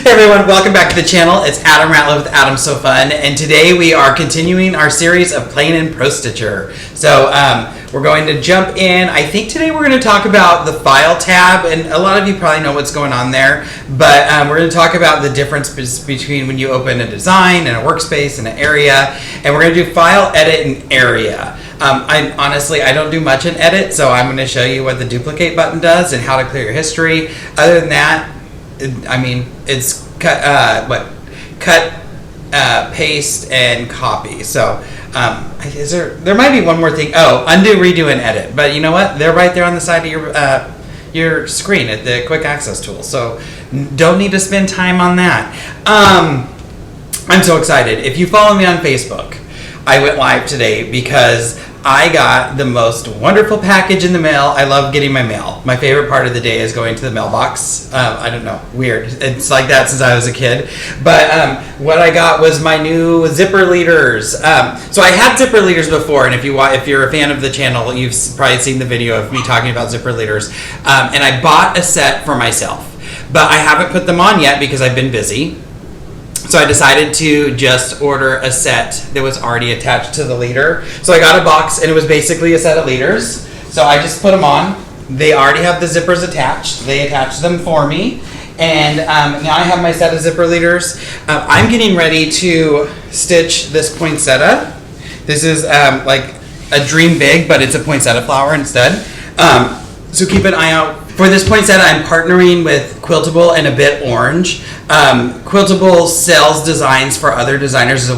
Hey everyone, welcome back to the channel. It's Adam Ratliff with Adam's So Fun, and today we are continuing our series of playing in ProStitcher. So we're going to jump in. I think today we're going to talk about the File tab, and a lot of you probably know what's going on there, but we're going to talk about the difference between when you open a design and a workspace and an area, and we're going to do File, Edit, and Area. I don't do much in Edit, so I'm going to show you what the duplicate button does and how to clear your history. Other than that, it's cut, paste, and copy. So there might be one more thing. Oh, undo, redo, and edit. But you know what? They're right there on the side of your screen at the quick access tool. So don't need to spend time on that. I'm so excited. If you follow me on Facebook, I went live today because I got the most wonderful package in the mail. I love getting my mail. My favorite part of the day is going to the mailbox. I don't know, weird. It's like that since I was a kid. But what I got was my new zipper leaders. So I had zipper leaders before, and if you're a fan of the channel, you've probably seen the video of me talking about zipper leaders. And I bought a set for myself, but I haven't put them on yet because I've been busy. So I decided to just order a set that was already attached to the leader. So I got a box, and it was basically a set of leaders. So I just put them on. They already have the zippers attached. They attached them for me. And now I have my set of zipper leaders. I'm getting ready to stitch this poinsettia. This is like a dream big, but it's a poinsettia flower instead. So keep an eye out. For this poinsettia, I'm partnering with Quiltable and A Bit Orange. Quiltable sells designs for other designers as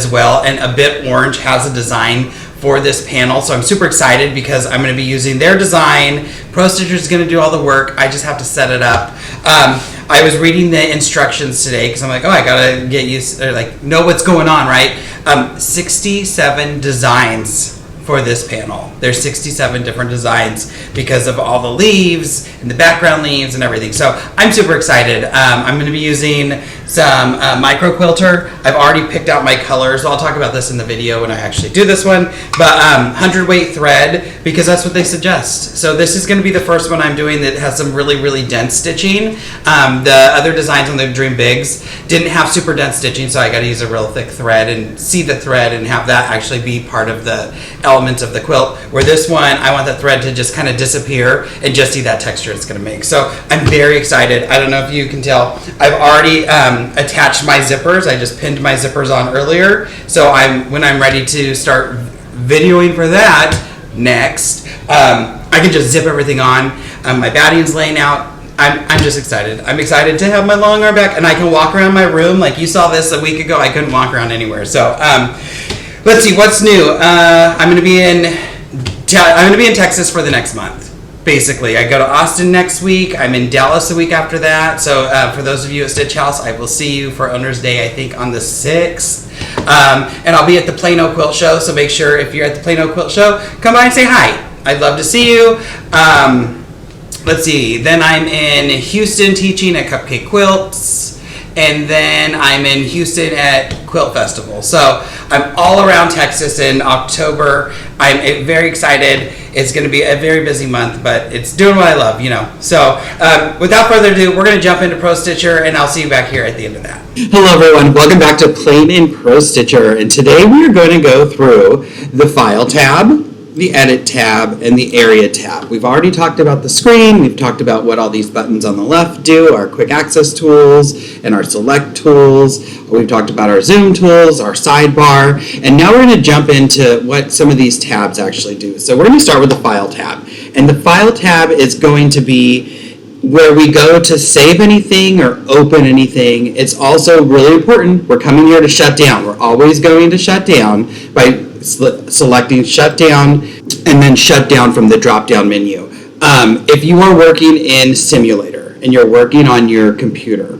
well, and A Bit Orange has a design for this panel, so I'm super excited because I'm going to be using their design. ProStitcher is going to do all the work. I just have to set it up. I was reading the instructions today because I'm like, oh, I gotta get used, or like know what's going on, right? 67 designs for this panel. There's 67 different designs because of all the leaves and the background leaves and everything. So I'm super excited. I'm going to be using some micro quilter. I've already picked out my colors. I'll talk about this in the video when I actually do this one. But 100 weight thread, because that's what they suggest. So this is going to be the first one I'm doing that has some really, really dense stitching. The other designs on the Dream Bigs didn't have super dense stitching, so I got to use a real thick thread and see the thread and have that actually be part of the elements of the quilt, where this one I want the thread to just kind of disappear and just see that texture it's going to make. So I'm very excited. I don't know if you can tell, I've already attached my zippers. I just pinned my zippers on earlier, so when I'm ready to start videoing for that next, I can just zip everything on. My batting's laying out. I'm just excited. I'm excited to have my long arm back, and I can walk around my room. Like you saw this a week ago, I couldn't walk around anywhere. So let's see what's new. I'm going to be in Texas for the next month. Basically, I go to Austin next week. I'm in Dallas the week after that. So for those of you at Stitch House, I will see you for Owner's Day, I think on the 6th. And I'll be at the Plano Quilt Show. So make sure if you're at the Plano Quilt Show, come by and say hi. I'd love to see you. Let's see. Then I'm in Houston teaching at Cupcake Quilts. And then I'm in Houston at Quilt Festival. So I'm all around Texas in October. I'm very excited. It's going to be a very busy month, but it's doing what I love, you know. So without further ado, we're going to jump into ProStitcher, and I'll see you back here at the end of that. Hello, everyone. Welcome back to Playing in ProStitcher. And today we are going to go through the File tab, the Edit tab, and the Area tab. We've already talked about the screen. We've talked about what all these buttons on the left do, our quick access tools and our select tools. We've talked about our zoom tools, our sidebar, and now we're going to jump into what some of these tabs actually do. So we're going to start with the File tab. And the File tab is going to be where we go to save anything or open anything. It's also really important. We're coming here to shut down. We're always going to shut down by selecting shut down and then shut down from the drop down menu. If you are working in Simulator and you're working on your computer,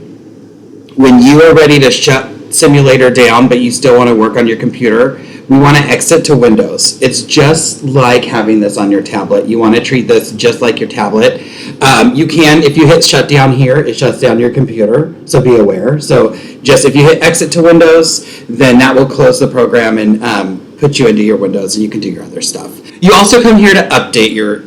when you are ready to shut Simulator down but you still want to work on your computer, we want to exit to Windows. It's just like having this on your tablet. You want to treat this just like your tablet. You can, if you hit shut down here, it shuts down your computer, so be aware. So just if you hit exit to Windows, then that will close the program and put you into your Windows and you can do your other stuff. You also come here to update your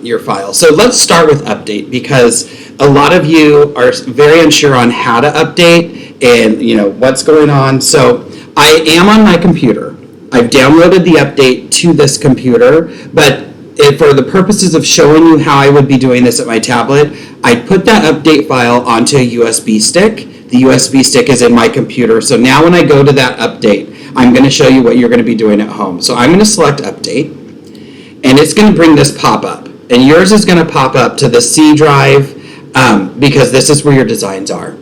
your file. So let's start with update, because a lot of you are very unsure on how to update and what's going on. So I am on my computer. I've downloaded the update to this computer, but for the purposes of showing you how I would be doing this at my tablet, I put that update file onto a USB stick. The USB stick is in my computer. So now when I go to that update, I'm going to show you what you're going to be doing at home. So I'm going to select update, and it's going to bring this pop-up. And yours is going to pop up to the C drive because this is where your designs are.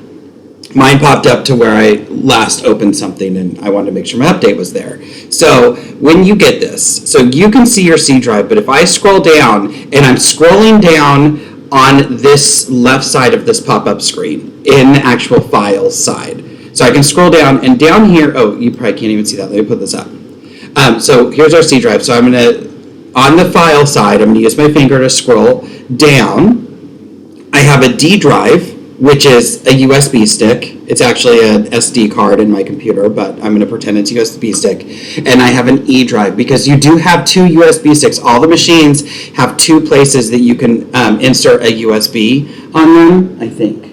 Mine popped up to where I last opened something, and I wanted to make sure my update was there. So when you get this, so you can see your C drive, but if I scroll down, and I'm scrolling down on this left side of this pop-up screen in the actual files side. So I can scroll down, and down here, oh, you probably can't even see that. Let me put this up. So here's our C drive. So I'm going to, on the file side, I'm going to use my finger to scroll down. I have a D drive, which is a USB stick. It's actually an SD card in my computer, but I'm going to pretend it's a USB stick. And I have an E drive, because you do have two USB sticks. All the machines have two places that you can insert a USB on them, I think.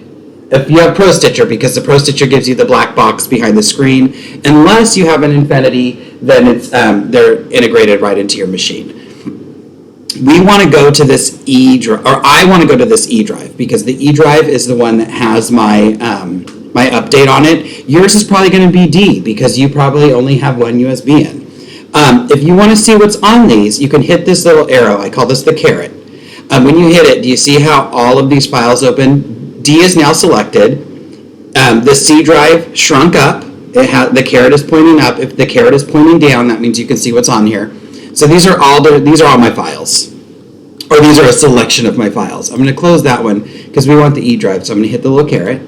If you have ProStitcher, because the ProStitcher gives you the black box behind the screen. Unless you have an Infinity, then it's they're integrated right into your machine. We want to go to this E drive, or I want to go to this E drive, because the E drive is the one that has my my update on it. Yours is probably going to be D, because you probably only have one USB in. If you want to see what's on these, you can hit this little arrow. I call this the caret. When you hit it, do you see how all of these files open? D is now selected. The C drive shrunk up. The caret is pointing up. If the caret is pointing down, that means you can see what's on here. So these are all my files, or these are a selection of my files. I'm going to close that one because we want the E drive. So I'm going to hit the little caret,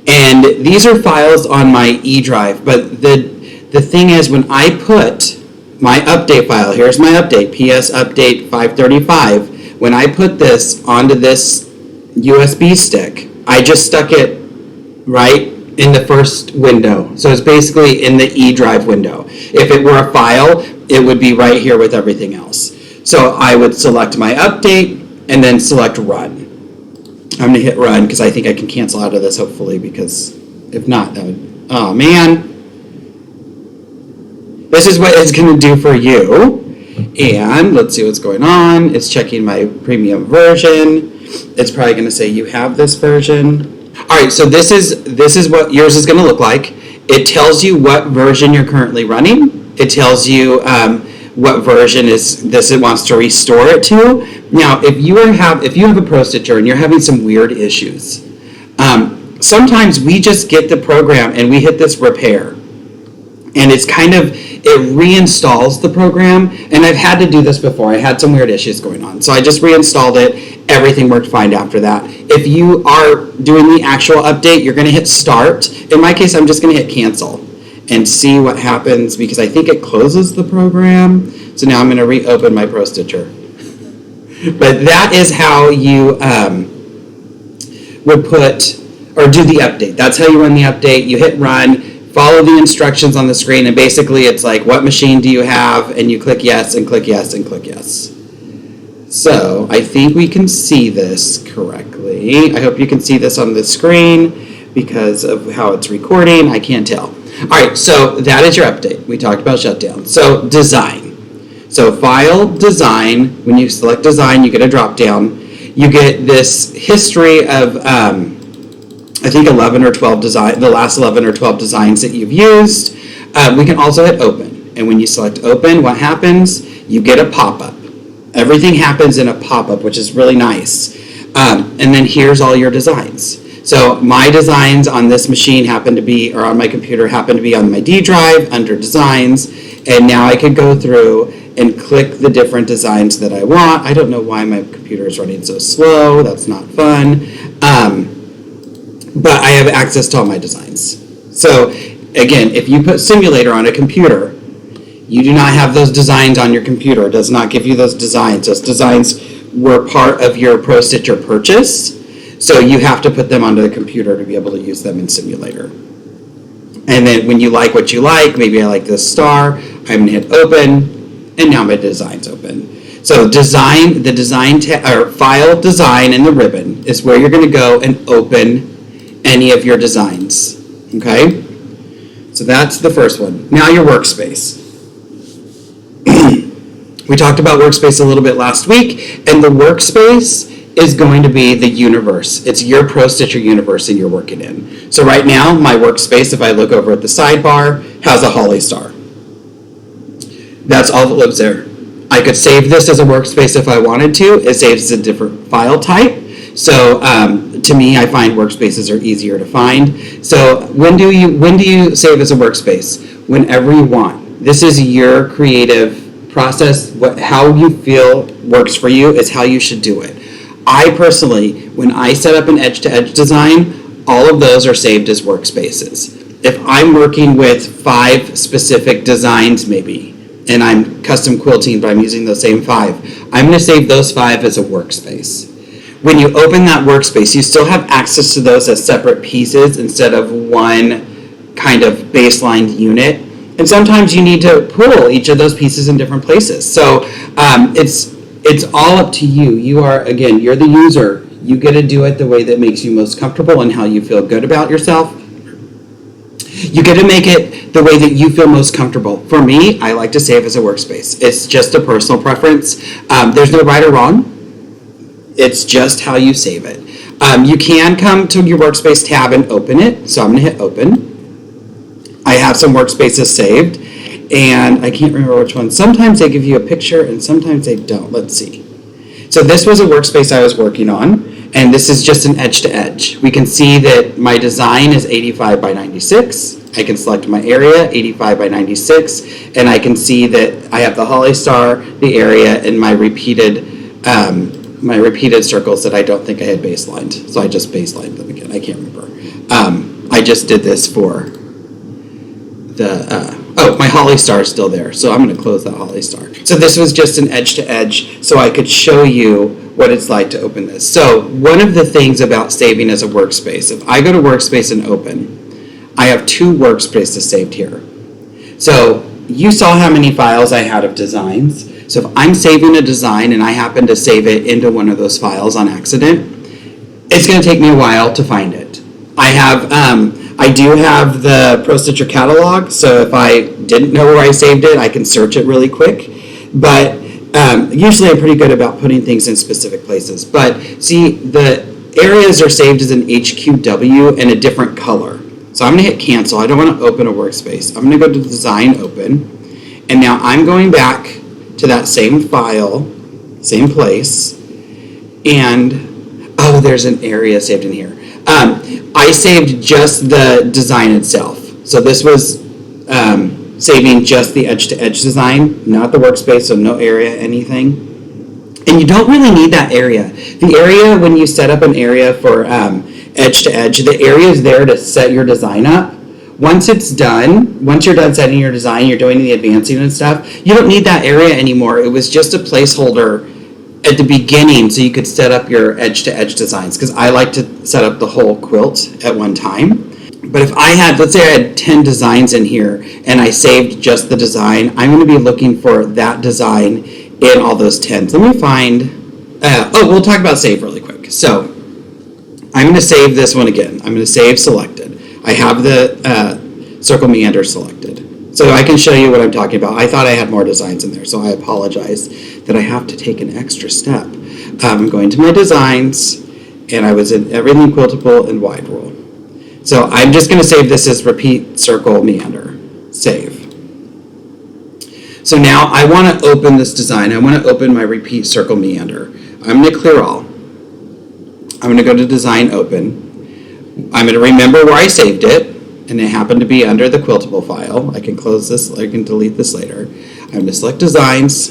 and these are files on my E drive. But the thing is, when I put my update file, here's my update, PS update 535. When I put this onto this USB stick, I just stuck it right in the first window. So it's basically in the E drive window. If it were a file, it would be right here with everything else. So I would select my update and then select run. I'm gonna hit run because I think I can cancel out of this, hopefully, because if not, that would, oh man. This is what it's gonna do for you. And let's see what's going on. It's checking my premium version. It's probably gonna say you have this version. All right, so this is what yours is gonna look like. It tells you what version you're currently running. It tells you what version it wants to restore it to. Now, if you have a ProStitcher and you're having some weird issues, sometimes we just get the program and we hit this repair, and it reinstalls the program. And I've had to do this before. I had some weird issues going on, so I just reinstalled it. Everything worked fine after that. If you are doing the actual update, you're going to hit start. In my case, I'm just going to hit cancel and see what happens, because I think it closes the program. So now I'm going to reopen my ProStitcher. But that is how you would put or do the update. That's how you run the update. You hit run, follow the instructions on the screen, and basically it's like, what machine do you have? And you click yes and click yes and click yes. So I think we can see this correctly. I hope you can see this on the screen because of how it's recording. I can't tell. All right, so that is your update. We talked about shutdown. So design. So file, design. When you select design, you get a drop down. You get this history of, I think 11 or 12 design, the last 11 or 12 designs that you've used. We can also hit open. And when you select open, what happens? You get a pop-up. Everything happens in a pop-up, which is really nice. And then here's all your designs. So my designs on this machine or on my computer happen to be on my D drive under designs. And now I could go through and click the different designs that I want. I don't know why my computer is running so slow. That's not fun. But I have access to all my designs. So again, if you put simulator on a computer, you do not have those designs on your computer. It does not give you those designs. Those designs were part of your ProStitcher purchase, so you have to put them onto the computer to be able to use them in simulator. And then when you like what you like, maybe I like this star, I'm going to hit open, and now my design's open. So the design or file design in the ribbon is where you're going to go and open any of your designs. Okay? So that's the first one. Now your workspace. We talked about workspace a little bit last week, and the workspace is going to be the universe. It's your ProStitcher universe that you're working in. So right now, my workspace, if I look over at the sidebar, has a holly star. That's all that lives there. I could save this as a workspace if I wanted to. It saves as a different file type. So to me, I find workspaces are easier to find. So when do you save as a workspace? Whenever you want. This is your creative process. How you feel works for you is how you should do it. I personally, when I set up an edge-to-edge design, all of those are saved as workspaces. If I'm working with 5 specific designs maybe, and I'm custom quilting, but I'm using those same 5, I'm going to save those 5 as a workspace. When you open that workspace, you still have access to those as separate pieces instead of one kind of baseline unit. And sometimes you need to pull each of those pieces in different places. So it's all up to you. You're the user. You get to do it the way that makes you most comfortable and how you feel good about yourself. You get to make it the way that you feel most comfortable. For me, I like to save as a workspace. It's just a personal preference. There's no right or wrong. It's just how you save it. You can come to your workspace tab and open it. So I'm going to hit open. I have some workspaces saved, and I can't remember which one. Sometimes they give you a picture, and sometimes they don't. Let's see. So this was a workspace I was working on, and this is just an edge-to-edge. We can see that my design is 85 by 96. I can select my area, 85 by 96, and I can see that I have the holly star, the area, and my repeated circles that I don't think I had baselined. So I just baselined them again. I can't remember. I just did this for my holly star is still there, so I'm going to close that holly star. So this was just an edge to edge, so I could show you what it's like to open this. So one of the things about saving as a workspace, if I go to workspace and open, I have 2 workspaces saved here. So you saw how many files I had of designs. So if I'm saving a design and I happen to save it into one of those files on accident, it's going to take me a while to find it. I do have the ProStitcher catalog, so if I didn't know where I saved it, I can search it really quick. But usually I'm pretty good about putting things in specific places. But see, the areas are saved as an HQW in a different color. So I'm going to hit cancel. I don't want to open a workspace. I'm going to go to design open. And now I'm going back to that same file, same place. And, oh, there's an area saved in here. I saved just the design itself. So this was saving just the edge-to-edge design, not the workspace, so no area, anything. And you don't really need that area. The area, when you set up an area for edge-to-edge, the area is there to set your design up. Once it's done, once you're done setting your design, you're doing the advancing and stuff, you don't need that area anymore. It was just a placeholder at the beginning so you could set up your edge-to-edge designs, because I like to set up the whole quilt at one time. But if I had, let's say I had 10 designs in here and I saved just the design, I'm going to be looking for that design in all those 10s. Let me find, we'll talk about save really quick. So I'm going to save this one again. I'm going to save selected. I have the circle meander selected. So I can show you what I'm talking about. I thought I had more designs in there, so I apologize that I have to take an extra step. I'm going to my designs, and I was in everything quiltable and wide rule. So I'm just going to save this as repeat circle meander. Save. So now I want to open this design. I want to open my repeat circle meander. I'm going to clear all. I'm going to go to design open. I'm going to remember where I saved it. And it happened to be under the quiltable file. I can close this, I can delete this later. I'm going to select designs,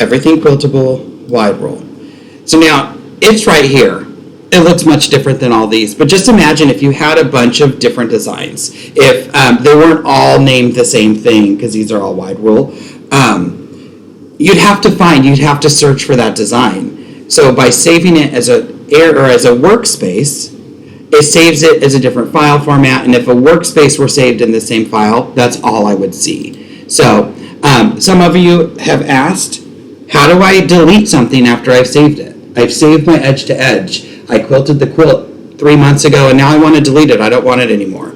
everything quiltable, wide roll. So now it's right here. It looks much different than all these, but just imagine if you had a bunch of different designs. If they weren't all named the same thing, because these are all wide roll, you'd have to search for that design. So by saving it as a workspace, it saves it as a different file format, and if a workspace were saved in the same file, that's all I would see. So some of you have asked, How do I delete something after I've saved it? I've saved my edge to edge. I quilted the quilt 3 months ago and now I want to delete it. I don't want it anymore.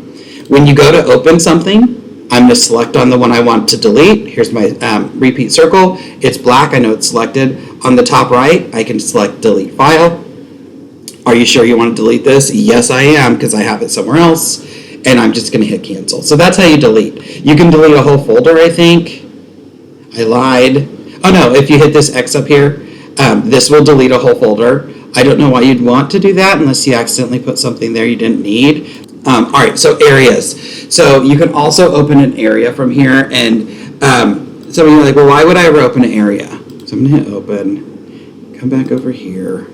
When you go to open something, I'm going to select on the one I want to delete. Here's my repeat circle. It's black. I know it's selected. On the top right, I can select delete file. Are you sure you want to delete this? Yes, I am, because I have it somewhere else. And I'm just going to hit cancel. So that's how you delete. You can delete a whole folder, I think. I lied. Oh no, if you hit this X up here, this will delete a whole folder. I don't know why you'd want to do that unless you accidentally put something there you didn't need. All right, so areas. So you can also open an area from here, and some of you are like, well, why would I ever open an area? So I'm gonna hit open, come back over here,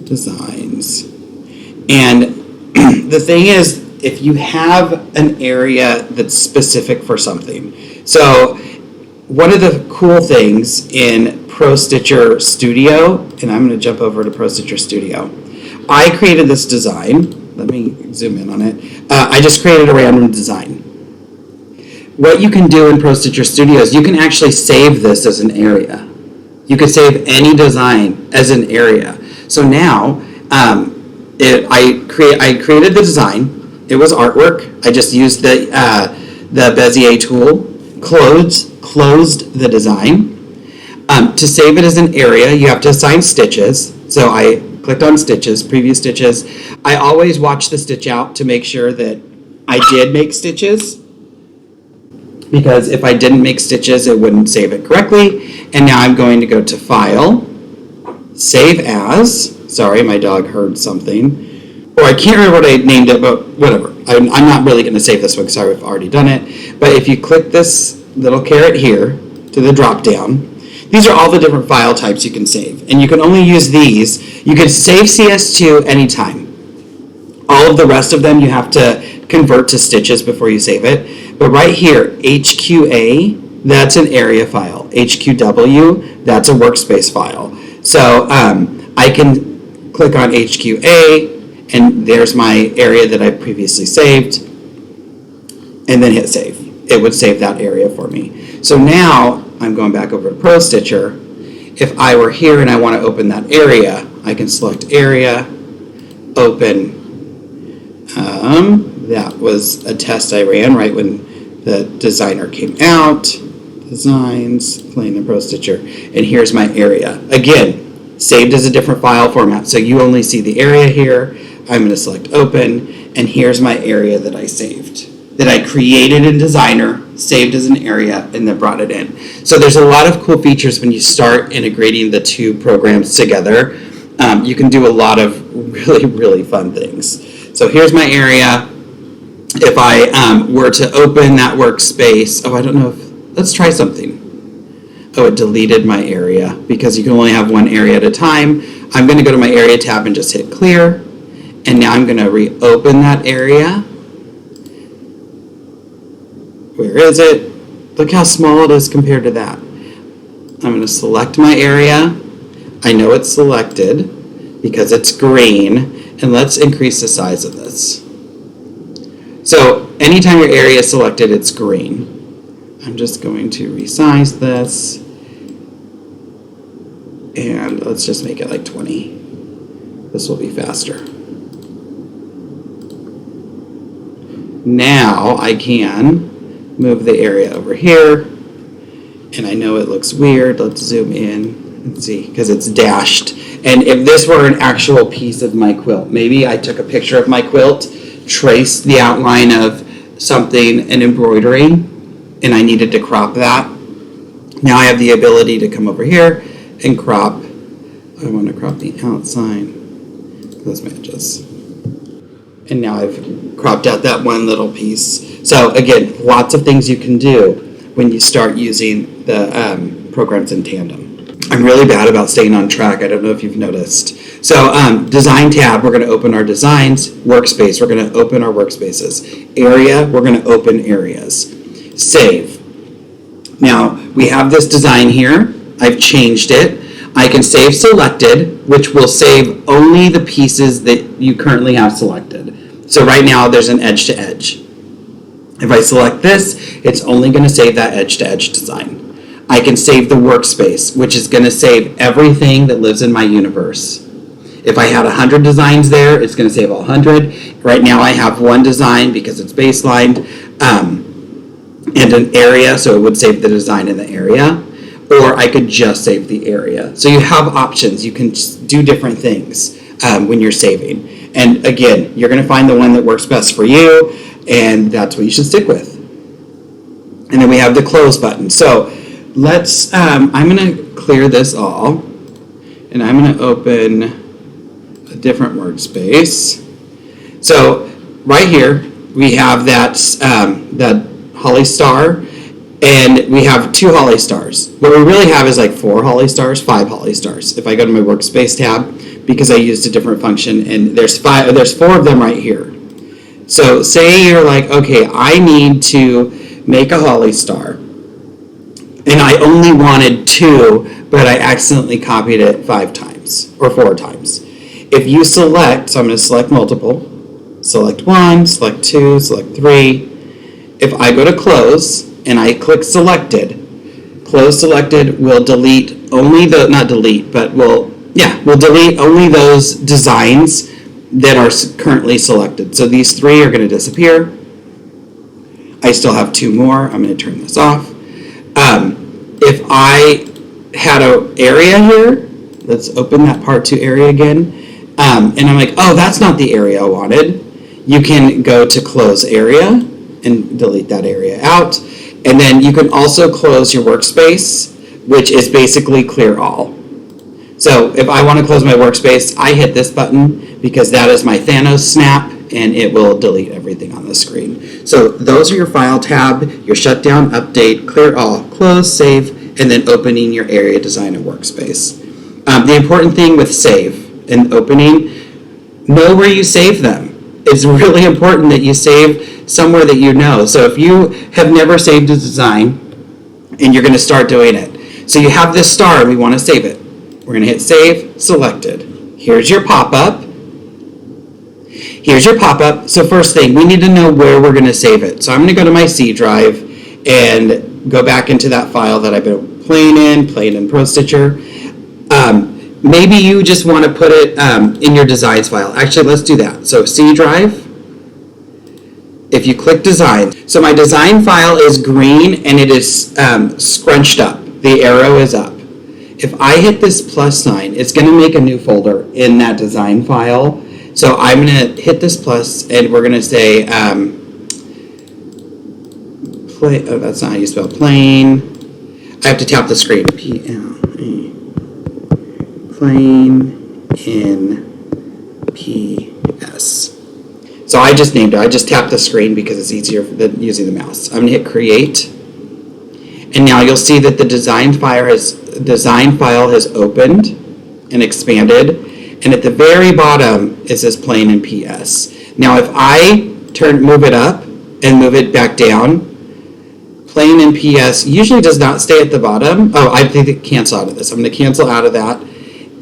designs. And the thing is, if you have an area that's specific for something. So one of the cool things in ProStitcher Studio, and I'm gonna jump over to ProStitcher Studio. I created this design. Let me zoom in on it. I just created a random design. What you can do in ProStitcher Studio is you can actually save this as an area. You can save any design as an area. So now, I created the design. It was artwork. I just used the Bezier tool, closed the design. To save it as an area, you have to assign stitches. So I clicked on stitches, previous stitches. I always watch the stitch out to make sure that I did make stitches, because if I didn't make stitches, it wouldn't save it correctly. And now I'm going to go to File, Save As. Sorry, my dog heard something. Or I can't remember what I named it, but whatever. I'm not really going to save this one because I've already done it. But if you click this little caret here to the drop down, these are all the different file types you can save. And you can only use these. You can save CS2 anytime. All of the rest of them you have to convert to stitches before you save it. But right here, HQA, that's an area file. HQW, that's a workspace file. So I can click on HQA, and there's my area that I previously saved, and then hit save. It would save that area for me. So now I'm going back over to ProStitcher. If I were here and I want to open that area, I can select area, open. That was a test I ran right when the designer came out. Designs, playing the ProStitcher, and here's my area. Again, saved as a different file format, so you only see the area here. I'm going to select open, and here's my area that I saved, that I created in Designer, saved as an area, and then brought it in. So there's a lot of cool features when you start integrating the two programs together. You can do a lot of really, really fun things. So here's my area. If I were to open that workspace, I don't know if, let's try something. Oh, it deleted my area because you can only have one area at a time. I'm going to go to my area tab and just hit clear. And now I'm going to reopen that area. Where is it? Look how small it is compared to that. I'm going to select my area. I know it's selected because it's green. And let's increase the size of this. So anytime your area is selected, it's green. I'm just going to resize this. And let's just make it like 20. This will be faster. Now I can move the area over here, and I know it looks weird. Let's zoom in and see, because it's dashed. And if this were an actual piece of my quilt, maybe I took a picture of my quilt, traced the outline of something, an embroidery, and I needed to crop that. Now I have the ability to come over here and crop. I want to crop the outside. Those matches. And now I've cropped out that one little piece. So again, lots of things you can do when you start using the programs in tandem. I'm really bad about staying on track. I don't know if you've noticed. So design tab, we're going to open our designs. Workspace, we're going to open our workspaces. Area, we're going to open areas. Save. Now we have this design here. I've changed it. I can save selected, which will save only the pieces that you currently have selected. So right now there's an edge to edge. If I select this, it's only going to save that edge to edge design. I can save the workspace, which is going to save everything that lives in my universe. If I had 100 designs there, it's going to save all 100. Right now I have one design because it's baselined, and an area, so it would save the design in the area. Or I could just save the area. So you have options. You can do different things when you're saving. And again, you're going to find the one that works best for you, and that's what you should stick with. And then we have the close button. So let's, I'm going to clear this all, and I'm going to open a different workspace. So right here, we have that, that holly star, and we have 2 holly stars. What we really have is like 4 holly stars, 5 holly stars. If I go to my workspace tab, because I used a different function, and there's 4 of them right here. So say you're like, okay, I need to make a holly star, and I only wanted 2, but I accidentally copied it 5 times or 4 times. If you select, so I'm going to select multiple, select 1, select 2, select 3. If I go to close and I click selected, close selected will delete only the, not delete, but will delete only those designs that are currently selected. So these 3 are going to disappear. I still have 2 more. I'm going to turn this off. If I had an area here, let's open that part 2 area again, and I'm like, oh, that's not the area I wanted. You can go to close area and delete that area out. And then you can also close your workspace, which is basically clear all. So if I want to close my workspace, I hit this button because that is my Thanos snap, and it will delete everything on the screen. So those are your file tab, your shutdown, update, clear all, close, save, and then opening your area design and workspace. The important thing with save and opening, know where you save them. It's really important that you save somewhere that you know. So if you have never saved a design and you're going to start doing it, so you have this star and we want to save it. We're going to hit save, selected. Here's your pop-up. Here's your pop-up. So first thing, we need to know where we're going to save it. So I'm going to go to my C drive and go back into that file that I've been playing in ProStitcher. Maybe you just want to put it in your designs file. Actually, let's do that. So C drive. If you click design, so my design file is green and it is scrunched up. The arrow is up. If I hit this plus sign, it's going to make a new folder in that design file. So I'm going to hit this plus, and we're going to say, that's not how you spell plain. I have to tap the screen. P-L-A. Plain in PS. So I just named it. I just tapped the screen because it's easier than using the mouse. I'm going to hit create. And now you'll see that the design file has opened and expanded. And at the very bottom, it says plain in PS. Now if I move it up and move it back down, plain in PS usually does not stay at the bottom. Oh, I think it cancel out of this. I'm going to cancel out of that.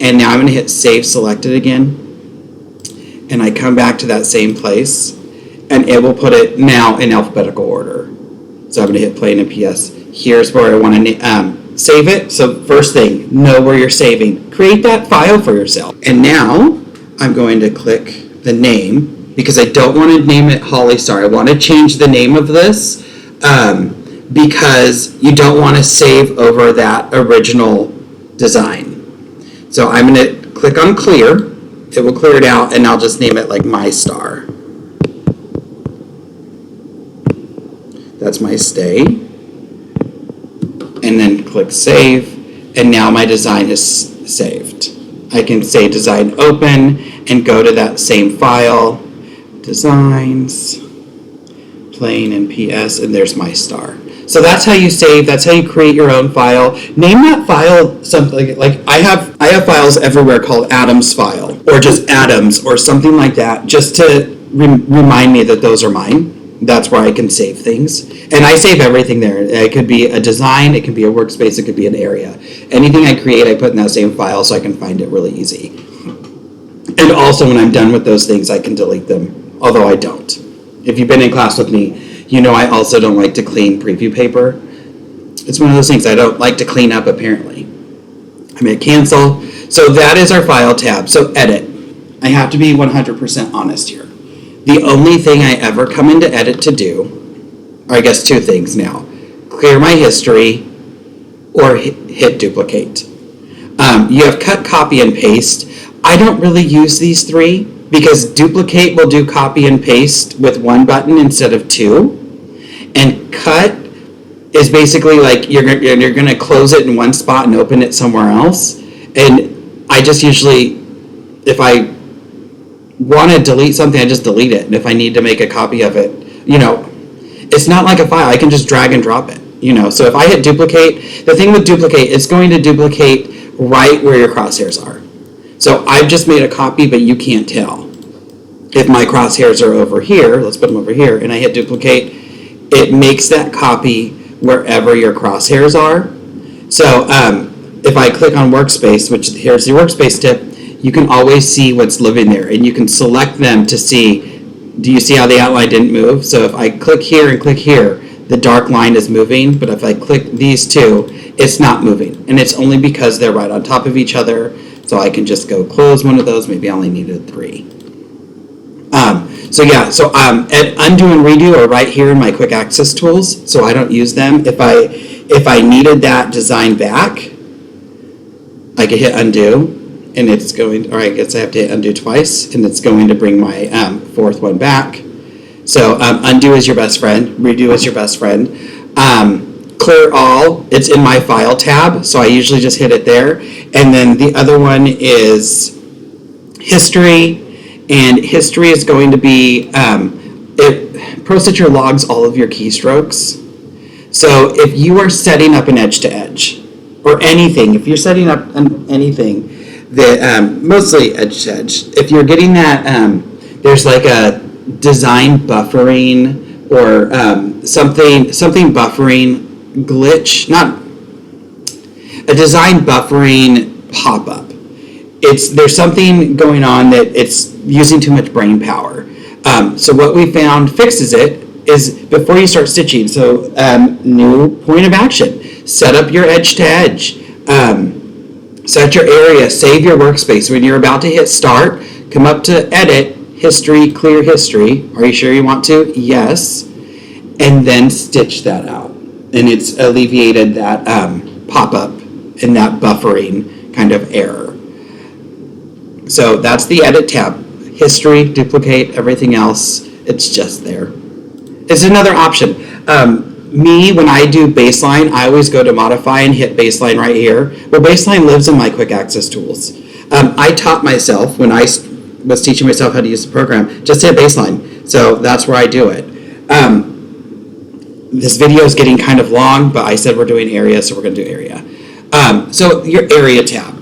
And now I'm going to hit save selected again. And I come back to that same place. And it will put it now in alphabetical order. So I'm going to hit plain in PS. Here's where I want to save it. So first thing, know where you're saving. Create that file for yourself. And now I'm going to click the name because I don't want to name it Holly Star. I want to change the name of this because you don't want to save over that original design. So I'm going to click on clear. It will clear it out, and I'll just name it like My Star. That's my stay. And then click save, and now my design is saved. I can say design open and go to that same file, designs, plain and PS, and there's My Star. So that's how you save, that's how you create your own file. Name that file something, like I have files everywhere called Adams file, or just Adams, or something like that, just to remind me that those are mine. That's where I can save things. And I save everything there. It could be a design, it could be a workspace, it could be an area. Anything I create, I put in that same file so I can find it really easy. And also when I'm done with those things, I can delete them, although I don't. If you've been in class with me, you know I also don't like to clean preview paper. It's one of those things I don't like to clean up, apparently. I'm going to cancel. So that is our file tab. So edit. I have to be 100% honest here. The only thing I ever come into edit to do, or I guess two things now, clear my history or hit duplicate. You have cut, copy, and paste. I don't really use these three because duplicate will do copy and paste with one button instead of two. And cut is basically like you're going to close it in one spot and open it somewhere else. And I just usually, if I want to delete something, I just delete it. And if I need to make a copy of it, it's not like a file. I can just drag and drop it, So if I hit duplicate, the thing with duplicate, it's going to duplicate right where your crosshairs are. So I've just made a copy, but you can't tell. If my crosshairs are over here, let's put them over here, and I hit duplicate, it makes that copy wherever your crosshairs are. So if I click on workspace, which here's the workspace tip, you can always see what's living there, and you can select them to see, do you see how the outline didn't move? So if I click here and click here, the dark line is moving, but if I click these two, it's not moving. And it's only because they're right on top of each other. So I can just go close one of those. Maybe I only needed 3. So undo and redo are right here in my quick access tools. So I don't use them. If I needed that design back, I could hit undo, and it's going, or I guess I have to hit undo twice, and it's going to bring my fourth one back. So undo is your best friend, redo is your best friend. Clear all, it's in my file tab, so I usually just hit it there. And then the other one is history, and history is going to be, ProStitcher logs all of your keystrokes. So if you are setting up an edge to edge, or anything, if you're setting up anything, that mostly edge to edge, if you're getting that, there's like a design buffering or something buffering glitch, not a design buffering pop-up. There's something going on that it's using too much brain power. So what we found fixes it is before you start stitching. So new point of action, set up your edge to edge, set your area, save your workspace. When you're about to hit start, come up to edit, history, clear history. Are you sure you want to? Yes. And then stitch that out. And it's alleviated that pop-up and that buffering kind of error. So that's the edit tab. History, duplicate, everything else, it's just there. It's another option. When I do baseline, I always go to modify and hit baseline right here. Well, baseline lives in my quick access tools. I taught myself when I was teaching myself how to use the program, just hit baseline. So that's where I do it. This video is getting kind of long, but I said we're doing area, so we're going to do area. So your area tab.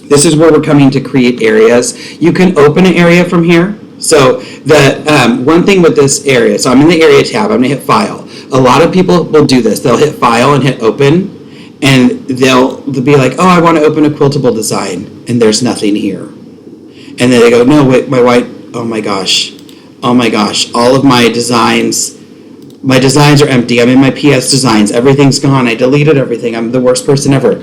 This is where we're coming to create areas. You can open an area from here. So the one thing with this area, so I'm in the area tab, I'm going to hit file. A lot of people will do this. They'll hit file and hit open, and they'll be like, oh, I want to open a quiltable design, and there's nothing here. And then they go, no, wait, oh my gosh, all of my designs are empty. I'm in my PS designs. Everything's gone. I deleted everything. I'm the worst person ever.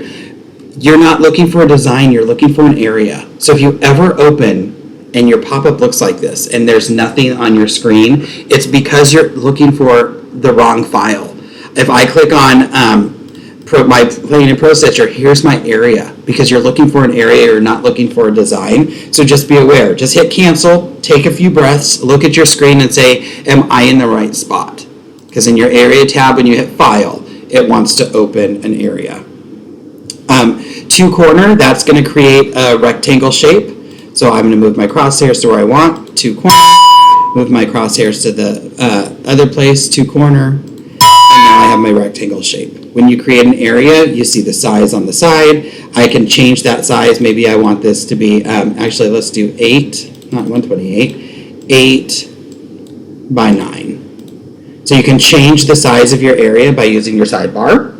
You're not looking for a design. You're looking for an area. So if you ever open and your pop-up looks like this and there's nothing on your screen, it's because you're looking for the wrong file. If I click on my Playing in ProStitcher, here's my area, because you're looking for an area, you're not looking for a design. So just be aware. Just hit cancel, take a few breaths, look at your screen and say, am I in the right spot? Because in your area tab, when you hit file, it wants to open an area. Two corner, that's going to create a rectangle shape. So I'm going to move my crosshairs to where I want, two corner, move my crosshairs to the other place, two corner, and now I have my rectangle shape. When you create an area, you see the size on the side. I can change that size. Maybe I want this to be, actually let's do 8, not 128, 8 by 9. So you can change the size of your area by using your sidebar.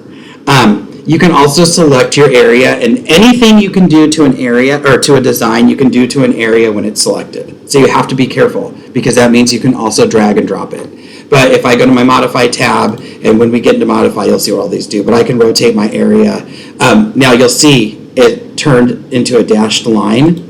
You can also select your area, and anything you can do to an area or to a design, you can do to an area when it's selected. So you have to be careful, because that means you can also drag and drop it. But if I go to my modify tab, and when we get into modify, you'll see what all these do. But I can rotate my area. Now you'll see it turned into a dashed line.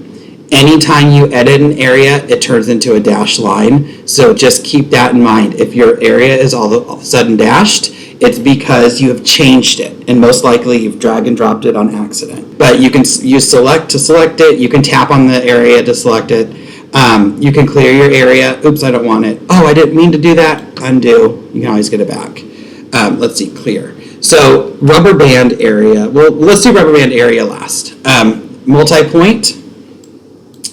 Anytime you edit an area, it turns into a dashed line. So just keep that in mind. If your area is all of a sudden dashed, it's because you have changed it, and most likely you've drag and dropped it on accident. But you can use select to select it. You can tap on the area to select it. You can clear your area. Oops, I don't want it. Oh, I didn't mean to do that. Undo. You can always get it back. Let's see, clear. So rubber band area. Well, let's do rubber band area last. Multi-point.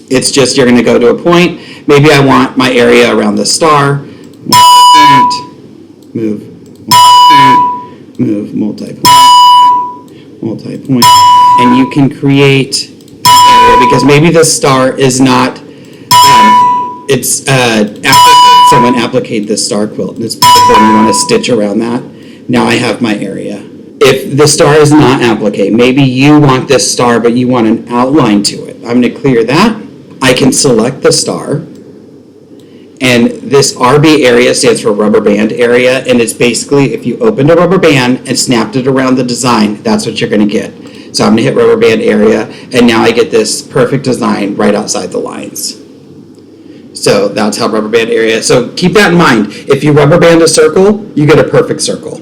It's just you're going to go to a point. Maybe I want my area around the star. Move. Move, multi-point, and you can create area because maybe the star is not, someone applicate this star quilt, and it's beautiful, and you want to stitch around that. Now I have my area. If the star is not appliqué, maybe you want this star, but you want an outline to it. I'm going to clear that. I can select the star. And this RB area stands for rubber band area, and it's basically if you opened a rubber band and snapped it around the design, that's what you're going to get. So I'm going to hit rubber band area, and now I get this perfect design right outside the lines. So that's how rubber band area. So keep that in mind. If you rubber band a circle, you get a perfect circle.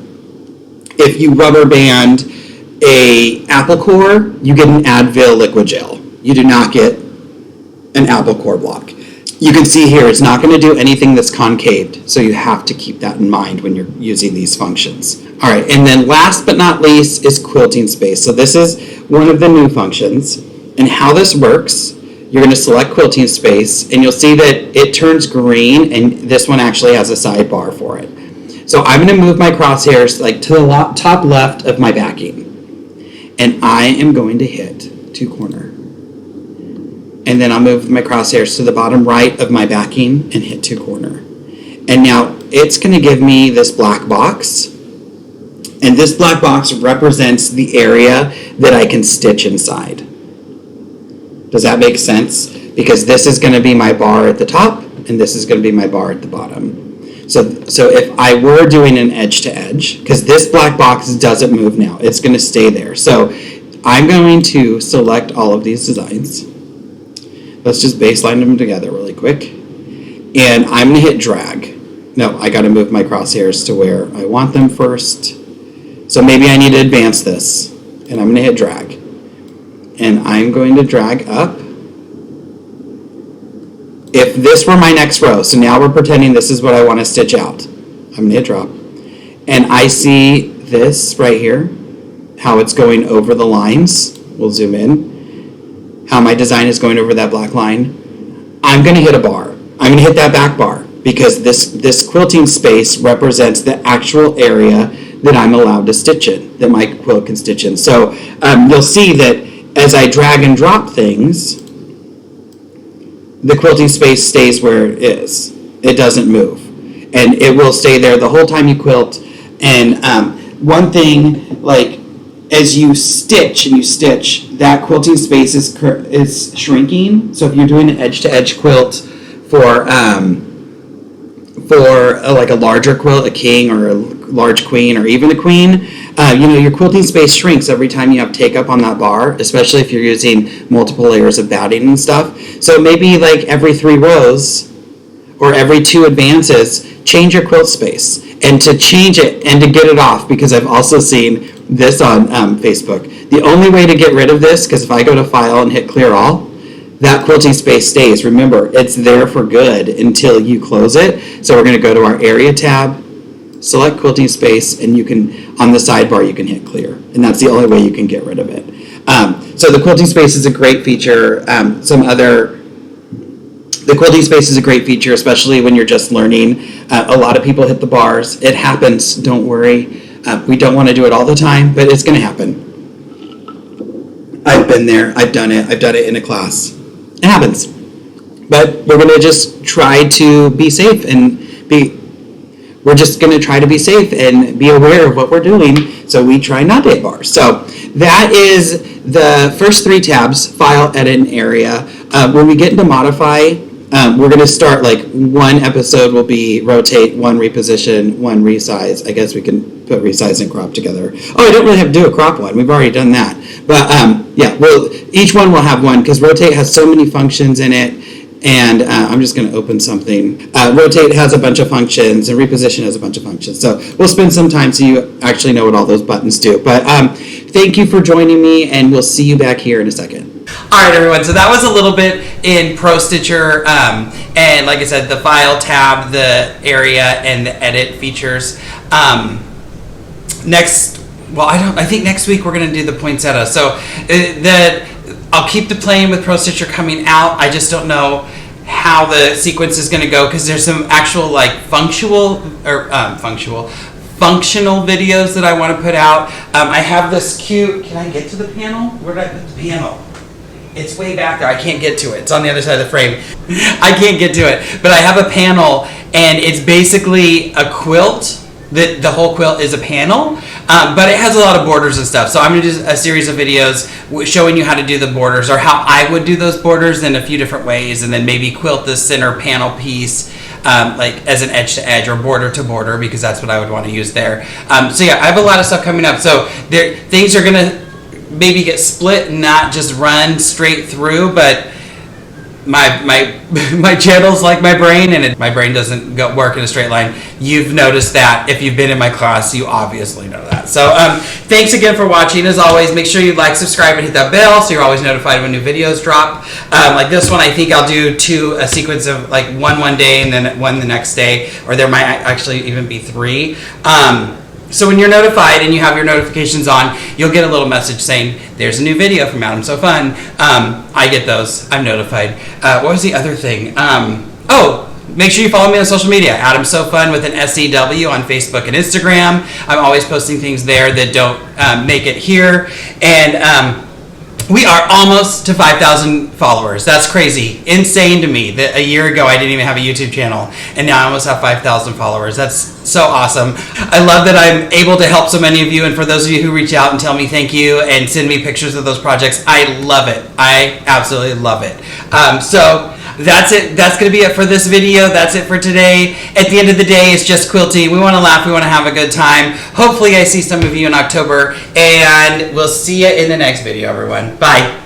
If you rubber band a apple core, you get an Advil liquid gel. You do not get an apple core block. You can see here it's not going to do anything that's concaved, so you have to keep that in mind when you're using these functions. All right, and then last but not least is Quilting Space. So this is one of the new functions, and how this works, you're going to select Quilting Space, and you'll see that it turns green, and this one actually has a sidebar for it. So I'm going to move my crosshairs like to the top left of my backing, and I am going to hit two corner. And then I'll move my crosshairs to the bottom right of my backing and hit two corner. And now it's going to give me this black box. And this black box represents the area that I can stitch inside. Does that make sense? Because this is going to be my bar at the top, and this is going to be my bar at the bottom. So if I were doing an edge to edge, because this black box doesn't move now, it's going to stay there. So I'm going to select all of these designs. Let's just baseline them together really quick. And I'm going to hit drag. No, I got to move my crosshairs to where I want them first. So maybe I need to advance this. And I'm going to hit drag. And I'm going to drag up. If this were my next row, so now we're pretending this is what I want to stitch out. I'm going to hit drop. And I see this right here, how it's going over the lines. We'll zoom in. How my design is going over that black line. I'm going to hit a bar. I'm going to hit that back bar because this quilting space represents the actual area that I'm allowed to stitch in, that my quilt can stitch in. So you'll see that as I drag and drop things, the quilting space stays where it is. It doesn't move. And it will stay there the whole time you quilt. And one thing, like, as you stitch and you stitch, that quilting space is shrinking. So if you're doing an edge-to-edge quilt for like a larger quilt, a king or a large queen or even a queen, your quilting space shrinks every time you have take up on that bar, especially if you're using multiple layers of batting and stuff. So maybe like every 3 rows or every 2 advances, change your quilt space. And to change it and to get it off, because I've also seen this on Facebook. The only way to get rid of this, because if I go to File and hit Clear All, that quilting space stays. Remember, it's there for good until you close it. So we're going to go to our Area tab, select Quilting Space, and you can, on the sidebar, you can hit Clear. And that's the only way you can get rid of it. So the Quilting Space is a great feature. The quilting space is a great feature, especially when you're just learning. A lot of people hit the bars. It happens, don't worry. We don't want to do it all the time, but it's going to happen. I've been there. I've done it in a class. It happens. But we're going to just try to be safe we're just going to try to be safe and be aware of what we're doing, so we try not to hit bars. So that is the first 3 tabs, File, Edit, and Area. When we get into Modify, we're going to start, like, one episode will be rotate, one reposition, one resize. I guess we can put resize and crop together. Oh, I don't really have to do a crop one. We've already done that. But yeah, each one will have one, because rotate has so many functions in it. And I'm just going to open something. Rotate has a bunch of functions, and reposition has a bunch of functions. So we'll spend some time so you actually know what all those buttons do. But thank you for joining me, and we'll see you back here in a second. All right, everyone. So that was a little bit in ProStitcher, and like I said, the File tab, the Area, and the Edit features. I think next week we're going to do the poinsettia. So I'll keep the playing with ProStitcher coming out. I just don't know how the sequence is going to go, because there's some actual like functional videos that I want to put out. I have this cute. Can I get to the panel? Where did I put the panel? It's way back there. I can't get to it. It's on the other side of the frame. I can't get to it. But I have a panel, and it's basically a quilt. The whole quilt is a panel, but it has a lot of borders and stuff. So I'm going to do a series of videos showing you how to do the borders, or how I would do those borders in a few different ways, and then maybe quilt the center panel piece like as an edge to edge or border to border, because that's what I would want to use there. So yeah, I have a lot of stuff coming up. So things are going to maybe get split and not just run straight through, but my channel's like my brain, and my brain doesn't work in a straight line. You've noticed that. If you've been in my class, you obviously know that. So thanks again for watching. As always, make sure you like, subscribe, and hit that bell so you're always notified when new videos drop. Like this one, I think I'll do a sequence of like one day and then one the next day, or there might actually even be 3. So when you're notified and you have your notifications on, you'll get a little message saying, there's a new video from Adam So Fun. I get those. I'm notified. What was the other thing? Make sure you follow me on social media. Adam So Fun with an SEW on Facebook and Instagram. I'm always posting things there that don't make it here. And we are almost to 5,000 followers. That's crazy. Insane to me that a year ago I didn't even have a YouTube channel, and now I almost have 5,000 followers. That's so awesome. I love that I'm able to help so many of you, and for those of you who reach out and tell me thank you and send me pictures of those projects, I love it. I absolutely love it. So that's it. That's going to be it for this video. That's it for today. At the end of the day, it's just quilting. We want to laugh. We want to have a good time. Hopefully I see some of you in October, and we'll see you in the next video, everyone. Bye.